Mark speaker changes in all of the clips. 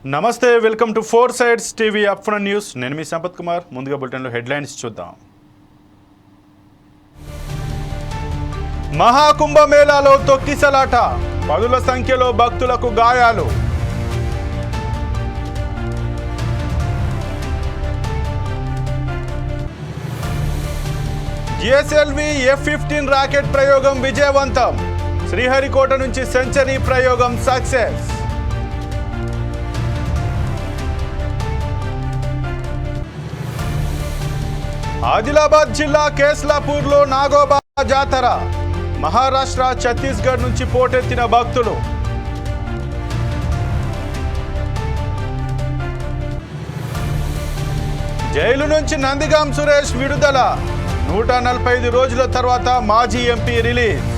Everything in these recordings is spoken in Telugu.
Speaker 1: నమస్తే, welcome to four sides TV upfront news. నేను మీ సంపత్ కుమార్. ముందుగా బులెటిన్లో హెడ్లైన్స్ చూద్దాం. మహాకుంభమేళాలో తొక్కిసలాట, పదుల సంఖ్యలో భక్తులకు గాయాలు. జిఎస్ఎల్వి F-15 రాకెట్ ప్రయోగం విజయవంతం. శ్రీహరికోట నుంచి సెంచరీ ప్రయోగం సక్సెస్. ఆదిలాబాద్ జిల్లా కేస్లాపూర్లో నాగోబా జాతర. మహారాష్ట్ర, ఛత్తీస్గఢ్ నుంచి పోటెత్తిన భక్తులు. జైలు నుంచి నందిగాం సురేష్ విడుదల. 145 రోజుల తర్వాత మాజీ ఎంపీ రిలీజ్.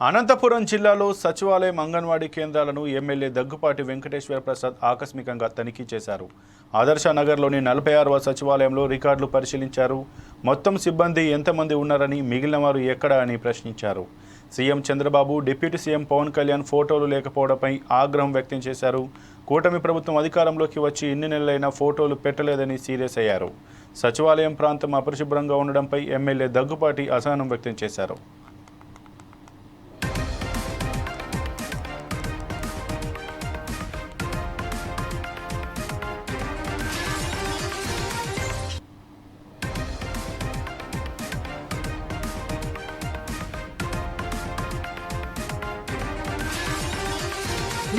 Speaker 1: అనంతపురం జిల్లాలో సచివాలయం, అంగన్వాడీ కేంద్రాలను ఎమ్మెల్యే దగ్గుపాటి వెంకటేశ్వర ప్రసాద్ ఆకస్మికంగా తనిఖీ చేశారు. ఆదర్శ నగర్లోని 46వ సచివాలయంలో రికార్డులు పరిశీలించారు. మొత్తం సిబ్బంది ఎంతమంది ఉన్నారని, మిగిలిన వారు ఎక్కడ అని ప్రశ్నించారు. CM Chandrababu, deputy CM Pawan Kalyan ఫోటోలు లేకపోవడంపై ఆగ్రహం వ్యక్తం చేశారు. కూటమి ప్రభుత్వం అధికారంలోకి వచ్చి ఇన్ని నెలలైనా ఫోటోలు పెట్టలేదని సీరియస్ అయ్యారు. సచివాలయం ప్రాంతం అపరిశుభ్రంగా ఉండడంపై ఎమ్మెల్యే దగ్గుపాటి అసహనం వ్యక్తం చేశారు.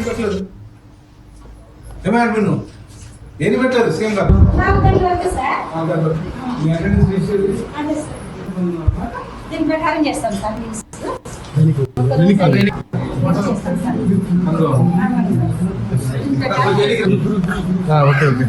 Speaker 2: పెట్టలేదు ఏమైనా ఏది పెట్టలేదు సీఎం గారు
Speaker 3: దీని ప్రకారం చేస్తాం sir.
Speaker 2: Okay okay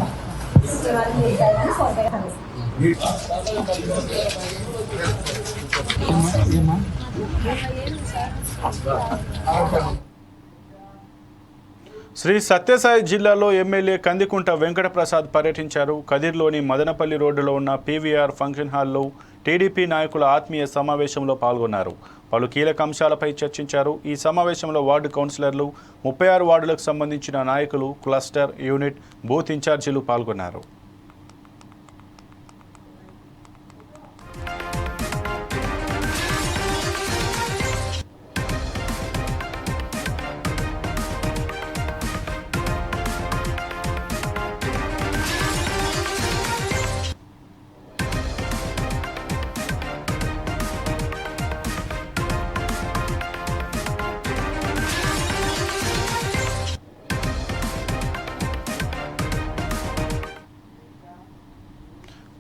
Speaker 1: Shri Sathya Sai MLA Kandikunta Venkata Prasad పర్యటించారు. కదిర్లోని మదనపల్లి రోడ్డులో ఉన్న పీవీఆర్ ఫంక్షన్ హాల్లో టీడీపీ నాయకుల ఆత్మీయ సమావేశంలో పాల్గొన్నారు. పలు కీలక అంశాలపై చర్చించారు. ఈ సమావేశంలో వార్డు కౌన్సిలర్లు, 36 వార్డులకు సంబంధించిన నాయకులు, క్లస్టర్, యూనిట్, బూత్ ఇన్ఛార్జీలు పాల్గొన్నారు.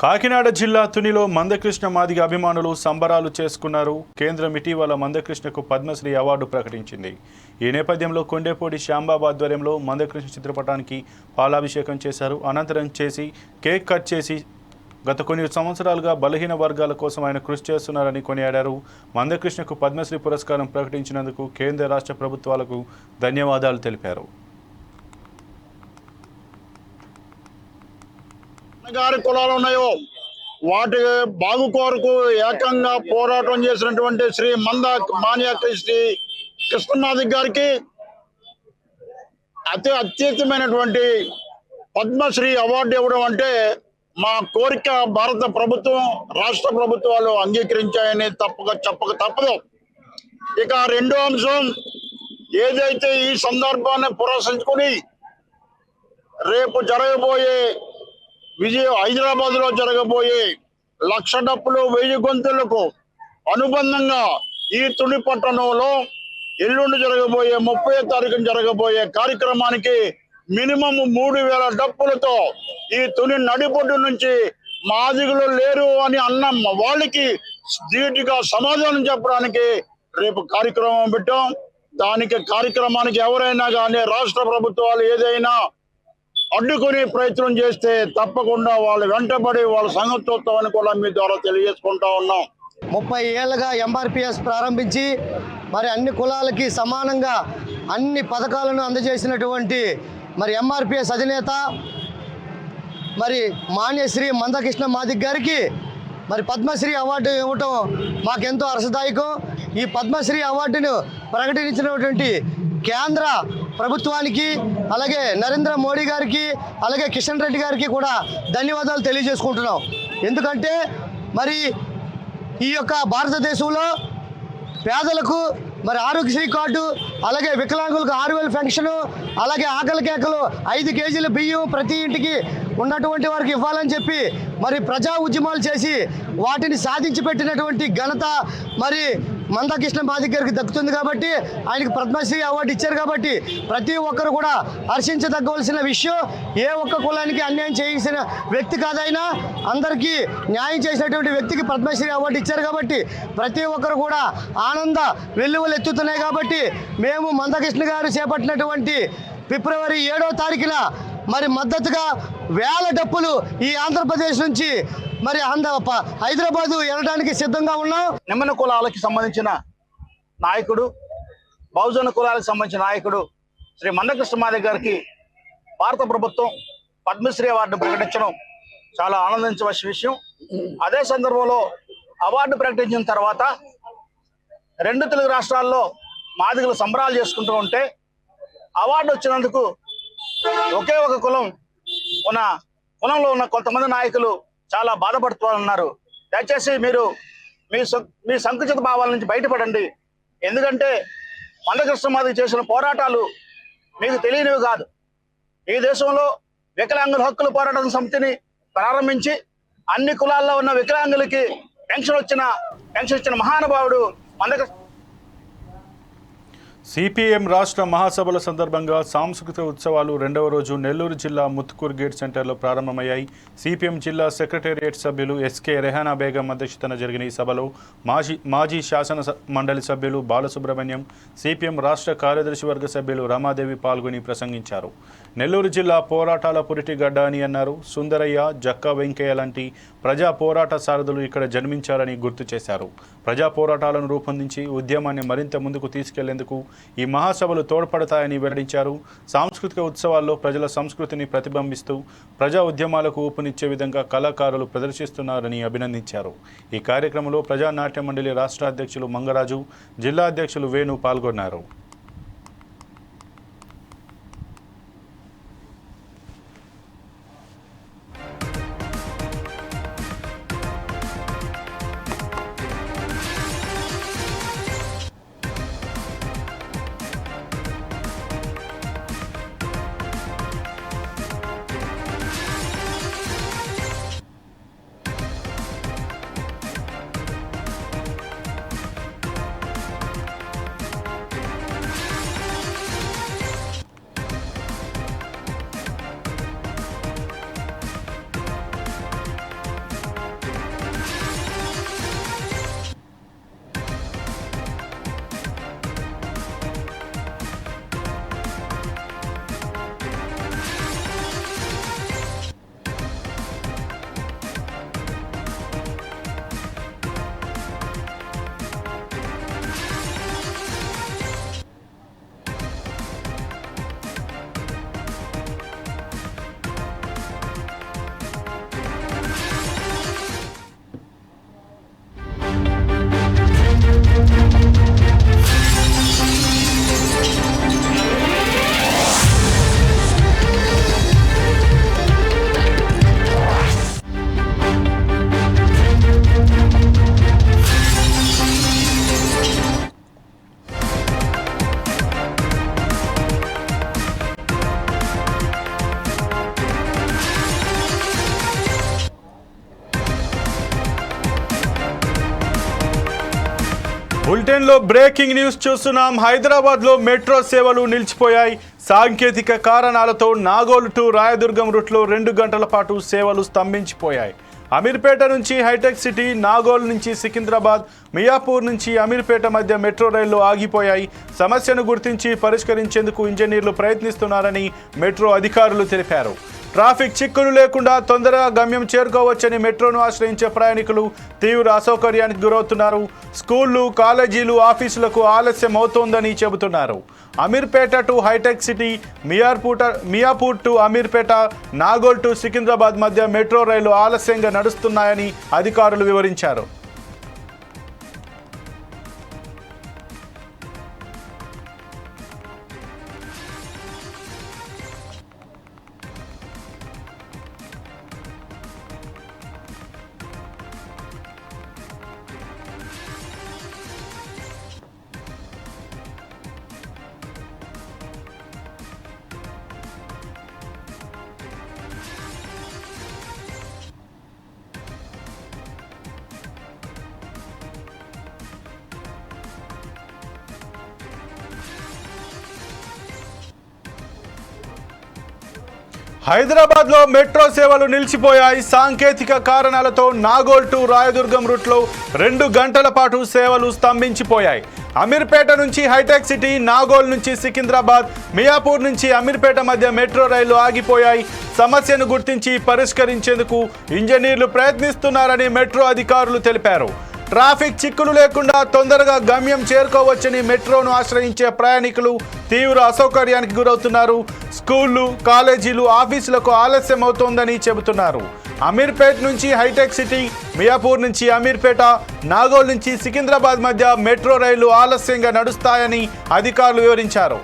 Speaker 1: కాకినాడ జిల్లా తునిలో మందకృష్ణ మాదిగ అభిమానులు సంబరాలు చేసుకున్నారు. కేంద్రం ఇటీవల మందకృష్ణకు పద్మశ్రీ అవార్డు ప్రకటించింది. ఈ నేపథ్యంలో కొండేపూడి శ్యాంబాబు ఆధ్వర్యంలో మందకృష్ణ చిత్రపటానికి పాలాభిషేకం చేశారు. అనంతరం కేక్ కట్ చేసి గత కొన్ని సంవత్సరాలుగా బలహీన వర్గాల కోసం ఆయన కృషి చేస్తున్నారని కొనియాడారు. మందకృష్ణకు పద్మశ్రీ పురస్కారం ప్రకటించినందుకు కేంద్ర రాష్ట్ర ప్రభుత్వాలకు ధన్యవాదాలు తెలిపారు.
Speaker 4: గారి కులాలు ఉన్నాయో వాటి బాగు కోరకు ఏకంగా పోరాటం చేసినటువంటి శ్రీ మాన్యాకృష్ణ శ్రీ కృష్ణమాదిక్ గారికి అత్యుత్తమైనటువంటి పద్మశ్రీ అవార్డు ఇవ్వడం అంటే మా కోరిక భారత ప్రభుత్వం, రాష్ట్ర ప్రభుత్వాలు అంగీకరించాయని చెప్పక తప్పదు. ఇక రెండో అంశం, ఏదైతే ఈ సందర్భాన్ని పురస్కరించుకుని రేపు జరగబోయే హైదరాబాద్ లో జరగబోయే 1,00,000 డప్పులు 1000 గొంతులకు అనుబంధంగా ఈ తుని పట్టణంలో ఎల్లుండి జరగబోయే 30వ తారీఖున జరగబోయే కార్యక్రమానికి మినిమం 3,000 డప్పులతో ఈ తుని నడిపొడ్డు నుంచి మాదిగలు లేరు అని అన్న వాళ్ళకి ధీటుగా సమాధానం చెప్పడానికి రేపు కార్యక్రమం పెట్టాం. కార్యక్రమానికి ఎవరైనా కానీ రాష్ట్ర ప్రభుత్వాలు ఏదైనా అడ్డుకునే ప్రయత్నం చేస్తే తప్పకుండా వాళ్ళు వెంటబడి వాళ్ళ సంగతి చూస్తామని కూడా మీ ద్వారా తెలియజేసుకుంటా ఉన్నాం.
Speaker 5: 30 ఏళ్ళుగా ఎంఆర్పిఎస్ ప్రారంభించి మరి అన్ని కులాలకి సమానంగా అన్ని పథకాలను అందజేసినటువంటి మరి ఎంఆర్పిఎస్ అధినేత మరి మాన్యశ్రీ మందకృష్ణ మాదిక్ గారికి మరి పద్మశ్రీ అవార్డు ఇవ్వటం మాకెంతో హర్షదాయకం. ఈ పద్మశ్రీ అవార్డును ప్రకటించినటువంటి కేంద్ర ప్రభుత్వానికి, అలాగే నరేంద్ర మోడీ గారికి, అలాగే కిషన్ రెడ్డి గారికి కూడా ధన్యవాదాలు తెలియజేసుకుంటున్నాం. ఎందుకంటే మరి ఈ యొక్క భారతదేశంలో పేదలకు మరి ఆరోగ్యశ్రీ కార్డు, అలాగే వికలాంగులకు 6,000 పెన్షను, అలాగే ఆకలి కేకలు 5 కేజీల బియ్యం ప్రతి ఇంటికి ఉన్నటువంటి వారికి ఇవ్వాలని చెప్పి మరి ప్రజా ఉద్యమాలు చేసి వాటిని సాధించి పెట్టినటువంటి ఘనత మరి మందాకృష్ణ మాదిక్ గారికి దక్కుతుంది. కాబట్టి ఆయనకు పద్మశ్రీ అవార్డు ఇచ్చారు. కాబట్టి ప్రతి ఒక్కరు కూడా హర్షించదగ్గవలసిన విషయం. ఏ ఒక్క కులానికి అన్యాయం చేసిన వ్యక్తి కాదైనా అందరికీ న్యాయం చేసినటువంటి వ్యక్తికి పద్మశ్రీ అవార్డు ఇచ్చారు. కాబట్టి ప్రతి ఒక్కరు కూడా ఆనంద వెల్లువలు ఎత్తుతున్నాయి. కాబట్టి మేము మందాకృష్ణ గారు చేపట్టినటువంటి ఫిబ్రవరి 7వ తారీఖున మరి మద్దతుగా వేల డప్పులు ఈ ఆంధ్రప్రదేశ్ నుంచి మరి హైదరాబాదు వెళ్ళడానికి సిద్ధంగా ఉన్నాం.
Speaker 4: నిమ్మన కులాలకి సంబంధించిన నాయకుడు, బహుజన కులాలకు సంబంధించిన నాయకుడు శ్రీ మందకృష్ణ మాదిక్ గారికి భారత ప్రభుత్వం పద్మశ్రీ అవార్డు ప్రకటించడం చాలా ఆనందించవలసిన విషయం. అదే సందర్భంలో అవార్డు ప్రకటించిన తర్వాత 2 తెలుగు రాష్ట్రాల్లో మాదిగలు సంబరాలు చేసుకుంటూ ఉంటే అవార్డు వచ్చినందుకు ఒకే ఒక కులంలో ఉన్న కొంతమంది నాయకులు చాలా బాధపడుతూ ఉన్నారు. దయచేసి మీరు మీ సంకుచిత భావాల నుంచి బయటపడండి. ఎందుకంటే మందకృష్ణ మాదిక్ చేసిన పోరాటాలు మీకు తెలియనివి కాదు. ఈ దేశంలో వికలాంగుల హక్కుల పోరాటం సమితిని ప్రారంభించి అన్ని కులాల్లో ఉన్న వికలాంగులకి పెన్షన్ ఇచ్చిన మహానుభావుడు మందకృష్ణ.
Speaker 1: సిపిఎం రాష్ట్ర మహాసభల సందర్భంగా సాంస్కృతిక ఉత్సవాలు 2వ రోజు నెల్లూరు జిల్లా ముత్తుకూరు గేట్ సెంటర్లో ప్రారంభమయ్యాయి. సిపిఎం జిల్లా సెక్రటేరియట్ సభ్యులు ఎస్కే రెహానా బేగం అధ్యక్షతన జరిగిన ఈ సభలో మాజీ శాసన మండలి సభ్యులు బాలసుబ్రహ్మణ్యం, సిపిఎం రాష్ట్ర కార్యదర్శి వర్గ సభ్యులు రమాదేవి పాల్గొని ప్రసంగించారు. నెల్లూరు జిల్లా పోరాటాల పురిటిగడ్డ అని అన్నారు. సుందరయ్య, జక్కా వెంకయ్య లాంటి ప్రజా పోరాట సారథులు ఇక్కడ జన్మించారని గుర్తు చేశారు. ప్రజా పోరాటాలను రూపొందించి ఉద్యమాన్ని మరింత ముందుకు తీసుకెళ్లేందుకు ఈ మహాసభలు తోడ్పడతాయని వెల్లడించారు. సాంస్కృతిక ఉత్సవాల్లో ప్రజల సంస్కృతిని ప్రతిబింబిస్తూ ప్రజా ఉద్యమాలకు ఊపునిచ్చే విధంగా కళాకారులు ప్రదర్శిస్తున్నారని అభినందించారు. ఈ కార్యక్రమంలో ప్రజానాట్య మండలి రాష్ట్ర అధ్యక్షులు మంగరాజు, జిల్లా అధ్యక్షులు వేణు పాల్గొన్నారు. బులెటిన్లో బ్రేకింగ్ న్యూస్ చూస్తున్నాం. హైదరాబాద్లో మెట్రో సేవలు నిలిచిపోయాయి. సాంకేతిక కారణాలతో నాగోల్ టు రాయదుర్గం రూట్లో 2 గంటల పాటు సేవలు స్తంభించిపోయాయి. అమీర్పేట నుంచి హైటెక్ సిటీ, నాగోల్ నుంచి సికింద్రాబాద్, మియాపూర్ నుంచి అమీర్పేట మధ్య మెట్రో రైళ్లు ఆగిపోయాయి. సమస్యను గుర్తించి పరిష్కరించేందుకు ఇంజనీర్లు ప్రయత్నిస్తున్నారని మెట్రో అధికారులు తెలిపారు. ట్రాఫిక్ చిక్కులు లేకుండా తొందరగా గమ్యం చేరుకోవచ్చని మెట్రోను ఆశ్రయించే ప్రయాణికులు తీవ్ర అసౌకర్యానికి గురవుతున్నారు. స్కూళ్లు, కాలేజీలు, ఆఫీసులకు ఆలస్యం అవుతోందని చెబుతున్నారు. అమీర్పేట టు హైటెక్ సిటీ, మియాపూర్ టు అమీర్పేట, నాగోల్ టు సికింద్రాబాద్ మధ్య మెట్రో రైళ్లు ఆలస్యంగా నడుస్తున్నాయని అధికారులు వివరించారు. హైదరాబాద్లో మెట్రో సేవలు నిలిచిపోయాయి. సాంకేతిక కారణాలతో నాగోల్ టు రాయదుర్గం రూట్లో 2 గంటల పాటు సేవలు స్తంభించిపోయాయి. అమీర్పేట నుంచి హైటెక్ సిటీ, నాగోల్ నుంచి సికింద్రాబాద్, మియాపూర్ నుంచి అమీర్పేట మధ్య మెట్రో రైళ్లు ఆగిపోయాయి. సమస్యను గుర్తించి పరిష్కరించేందుకు ఇంజనీర్లు ప్రయత్నిస్తున్నారని మెట్రో అధికారులు తెలిపారు. ట్రాఫిక్ చిక్కులు లేకుండా తొందరగా గమ్యం చేరుకోవచ్చని మెట్రోను ఆశ్రయించే ప్రయాణికులు తీవ్ర అసౌకర్యానికి గురవుతున్నారు. స్కూళ్లు, కాలేజీలు, ఆఫీసులకు ఆలస్యం అవుతోందని చెబుతున్నారు. అమీర్పేట్ నుంచి హైటెక్ సిటీ, మియాపూర్ నుంచి అమీర్పేట, నాగోల్ నుంచి సికింద్రాబాద్ మధ్య మెట్రో రైళ్లు ఆలస్యంగా నడుస్తాయని అధికారులు వివరించారు.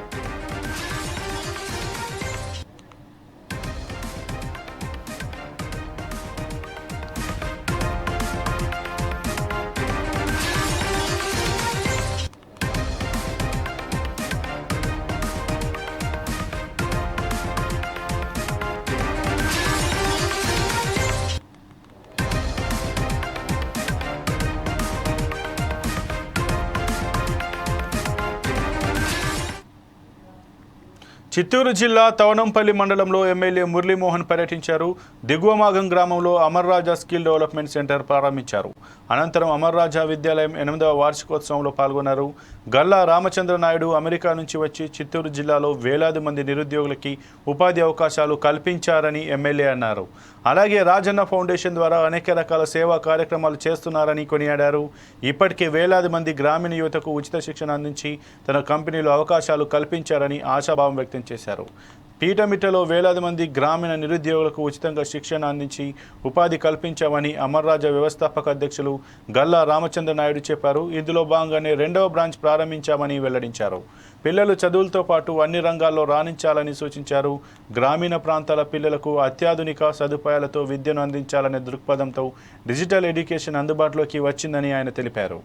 Speaker 1: చిత్తూరు జిల్లా తవనంపల్లి మండలంలో ఎమ్మెల్యే మురళీమోహన్ పర్యటించారు. దిగువమాగం గ్రామంలో అమర్ రాజా స్కిల్ డెవలప్మెంట్ సెంటర్ ప్రారంభించారు. అనంతరం అమర్ రాజా విద్యాలయం 8వ వార్షికోత్సవంలో పాల్గొన్నారు. గల్లా రామచంద్ర నాయుడు అమెరికా నుంచి వచ్చి చిత్తూరు జిల్లాలో వేలాది మంది నిరుద్యోగులకి ఉపాధి అవకాశాలు కల్పించారని ఎమ్మెల్యే అన్నారు. అలాగే రాజన్న ఫౌండేషన్ ద్వారా అనేక రకాల సేవా కార్యక్రమాలు చేస్తున్నారని కొనియాడారు. ఇప్పటికే వేలాది మంది గ్రామీణ యువతకు ఉచిత శిక్షణ అందించి తన కంపెనీలో అవకాశాలు కల్పించారని ఆశాభావం వ్యక్తం చేశారు. పీటమిట్టలో వేలాది మంది గ్రామీణ నిరుద్యోగులకు ఉచితంగా శిక్షణ అందించి ఉపాధి కల్పించామని అమర్ రాజా వ్యవస్థాపక అధ్యక్షులు గల్లా రామచంద్ర నాయుడు చెప్పారు. ఇందులో భాగంగానే 2వ బ్రాంచ్ ప్రారంభించామని వెల్లడించారు. పిల్లలు చదువులతో పాటు అన్ని రంగాల్లో రాణించాలని సూచించారు. గ్రామీణ ప్రాంతాల పిల్లలకు అత్యాధునిక సదుపాయాలతో విద్యను అందించాలనే దృక్పథంతో డిజిటల్ ఎడ్యుకేషన్ అందుబాటులోకి వచ్చిందని ఆయన తెలిపారు.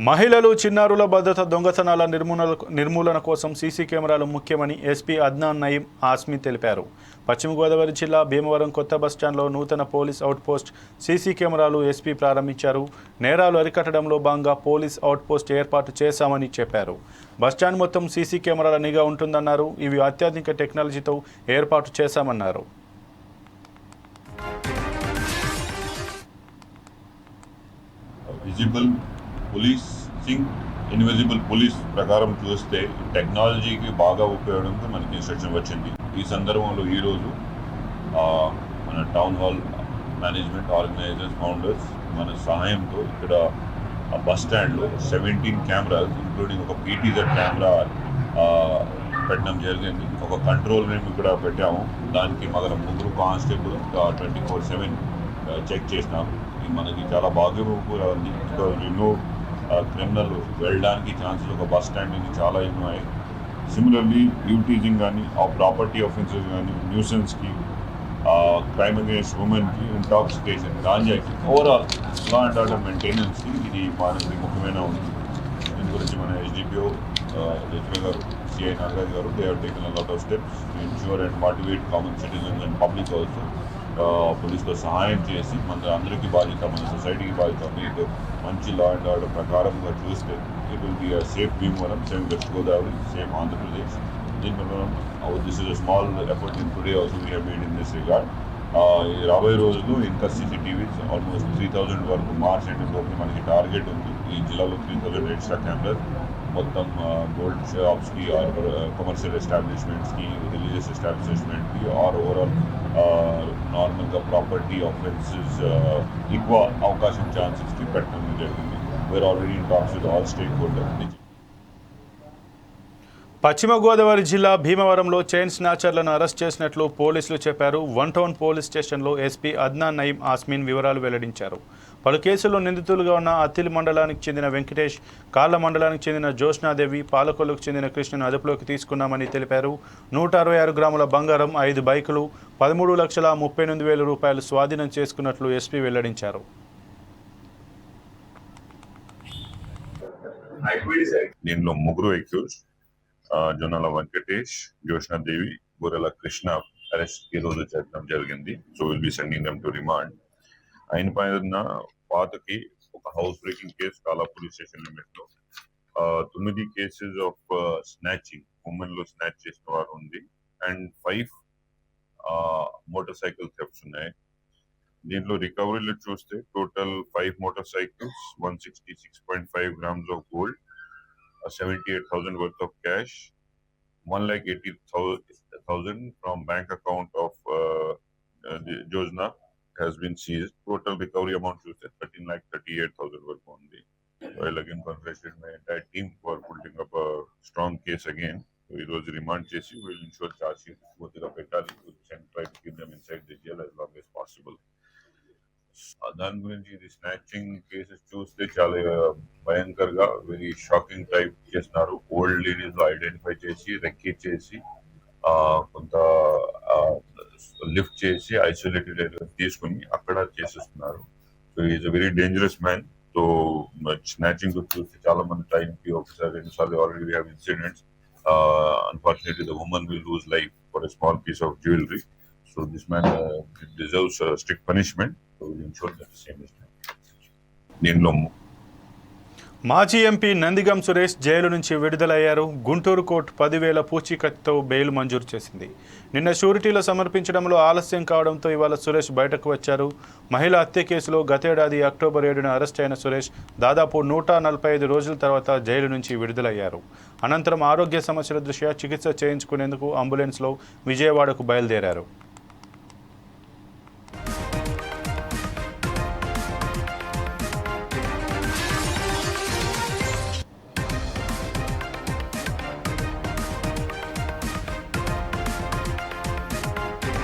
Speaker 1: మహిళలు, చిన్నారుల భద్రత, దొంగతనాల నిర్మూలన కోసం సీసీ కెమెరాలు ముఖ్యమని ఎస్పీ అద్నాన్ నయీం ఆస్మి తెలిపారు. పశ్చిమ గోదావరి జిల్లా భీమవరం కొత్త బస్టాండ్లో నూతన పోలీస్ అవుట్పోస్ట్ సీసీ కెమెరాలు ఎస్పీ ప్రారంభించారు. నేరాలు అరికట్టడంలో భాగంగా పోలీస్ అవుట్పోస్ట్ ఏర్పాటు చేశామని చెప్పారు. బస్టాండ్ మొత్తం సీసీ కెమెరాల నిఘా ఉంటుందన్నారు. ఇవి అత్యాధునిక టెక్నాలజీతో ఏర్పాటు చేశామన్నారు.
Speaker 6: పోలీసింగ్ ఇన్విజిబుల్ పోలీస్ ప్రకారం చూస్తే టెక్నాలజీకి బాగా ఉపయోగంతో మనకి ఇన్స్ట్రక్షన్ వచ్చింది. ఈ సందర్భంలో ఈరోజు మన town hall management, organisers, founders మన సహాయంతో ఇక్కడ బస్ స్టాండ్లో 17 కెమెరాస్ ఇంక్లూడింగ్ ఒక పీటీజెడ్ కెమెరా పెట్టడం జరిగింది. ఒక కంట్రోల్ రూమ్ ఇక్కడ పెట్టాము. దానికి మన ముగ్గురు కానిస్టేబుల్ 24/7 చెక్ చేసినాము. ఇది మనకి చాలా బాగా కూడా ఉంది. ఎన్నో క్రిమినల్ వెళ్ళడానికి ఛాన్సెస్ ఒక బస్ స్టాండ్ నుంచి చాలా ఉన్నాయి. సిమిలర్లీ యూటీజింగ్ కానీ, ఆ ప్రాపర్టీ ఆఫెన్సెస్ కానీ, న్యూసెన్స్కి, క్రైమ్ అగేన్స్ట్ ఉమెన్కి, ఇంటాక్సికేషన్, గాంజాకి, ఓవరాల్ లా అండ్ ఆర్డర్ మెయింటెనెన్స్కి ఇది మనకి ముఖ్యమైన ఉంది. దీని గురించి మన ఎస్డిపిఓ జడ్జి గారు, సిఐ నాగరాజ్ గారు, they have taken a lot of steps to ensure and motivate common citizens and public also. పోలీసులో సహాయం చేసి మన అందరికీ బాధ్యత, మన సొసైటీకి బాధ్యత. మీకు మంచి లా అండ్ ఆర్డర్ ప్రకారంగా చూస్తే it will be a safe Bhimavaram, same West Godavari, same Andhra Pradesh. This is a small effort in today also we have made in this regard. రాబోయే రోజుల్లో ఇంకా CCTVs ఆల్మోస్ట్ 3000 వరకు మార్చ్ ఎండ్ లోపు మనకి టార్గెట్ ఉంది. ఈ జిల్లాలో 3000 ఎక్స్ట్రా కెమెరాస్ మొత్తం గోల్డ్ షాప్స్కి ఆర్ కమర్షియల్ ఎస్టాబ్లిష్మెంట్స్కి, రిలీజియస్ ఎస్టాబ్లిష్మెంట్కి ఆర్ ఓవరాల్ నార్మల్గా ప్రాపర్టీ ఆఫెన్సెస్ ఎక్కువ అవకాశం ఛాన్సెస్కి పెట్టడం జరిగింది. We're already in talks with all stakeholders.
Speaker 1: Paschima Godavari జిల్లా భీమవరంలో చైన్ స్నాచర్లను అరెస్ట్ చేసినట్లు పోలీసులు చెప్పారు. వన్ టౌన్ పోలీస్ స్టేషన్లో ఎస్పీ అద్నాన్ నయీం ఆస్మిన్ వివరాలు వెల్లడించారు. పలు కేసుల్లో నిందితులుగా ఉన్న అత్తిలి మండలానికి చెందిన వెంకటేష్, కాళ్ళ మండలానికి చెందిన జ్యోత్స్నాదేవి, పాలకొల్లుకు చెందిన కృష్ణను అదుపులోకి తీసుకున్నామని తెలిపారు. 166 గ్రాముల బంగారం, 5 బైకులు, 13,38,000 రూపాయలు స్వాధీనం చేసుకున్నట్లు ఎస్పీ వెల్లడించారు.
Speaker 6: దీనిలో ముగ్గురు అక్యూజ్డ్ జొన్నల వెంకటేష్, జ్యోత్స్నాదేవి, బుర్రెల కృష్ణ అరెస్ట్ ఈ రోజు చేయడం జరిగింది. So will be sending them to remand. ఆయన పైన పాతకి ఒక హౌస్ బ్రేకింగ్ కేసు కాలా పోలీస్ స్టేషన్ లిమిట్ లో 9 కేసెస్ ఆఫ్ స్నాచింగ్, ఉమెన్ లో స్నాచ్ చేసిన వారు ఉంది అండ్ 5 మోటార్ సైకిల్ థెఫ్ట్స్ ఉన్నాయి. దీంట్లో రికవరీలు చూస్తే total 5 motor cycles, 166.5 grams of gold, 78,000 worth of cash, 1,80,000 from bank account of Jojna has been seized. Total recovery amount is 13,38,000 worth only. So I again congratulate my entire team for putting up a strong case again. So it was remand chase. We will ensure charge sheet go to the petali and try to keep them inside the jail as long as possible. దాని గురించి ఇది స్నాచింగ్ కేసెస్ చూస్తే చాలా భయంకరంగా వెరీ షాకింగ్ టైప్ చేస్తున్నారు. ఓల్డ్ లేడీస్ లో ఐడెంటిఫై చేసి రెక్కీ చేసి కొంత లిఫ్ట్ చేసి ఐసోలేటెడ్ ఏరియా తీసుకుని అక్కడ చేసేస్తున్నారు. So is a very dangerous man. So snatching చూస్తే చాలా మంది టైంకి ఒకసారి 2 సార్లు already have incidents. Unfortunately the women will lose life for a small piece of jewellery. So this man deserves strict punishment. So we'll ensure that the same is done.
Speaker 1: మాజీ ఎంపీ నందిగం సురేష్ జైలు నుంచి విడుదలయ్యారు. గుంటూరు కోర్టు 10,000 పూచీకత్తుతో బెయిల్ మంజూరు చేసింది. నిన్న షూరిటీలో సమర్పించడంలో ఆలస్యం కావడంతో ఇవాళ సురేష్ బయటకు వచ్చారు. మహిళా హత్య కేసులో గతేడాది అక్టోబర్ 7న అరెస్ట్ అయిన సురేష్ దాదాపు 145 రోజుల తర్వాత జైలు నుంచి విడుదలయ్యారు. అనంతరం ఆరోగ్య సమస్యల దృష్ట్యా చికిత్స చేయించుకునేందుకు అంబులెన్స్లో విజయవాడకు బయలుదేరారు.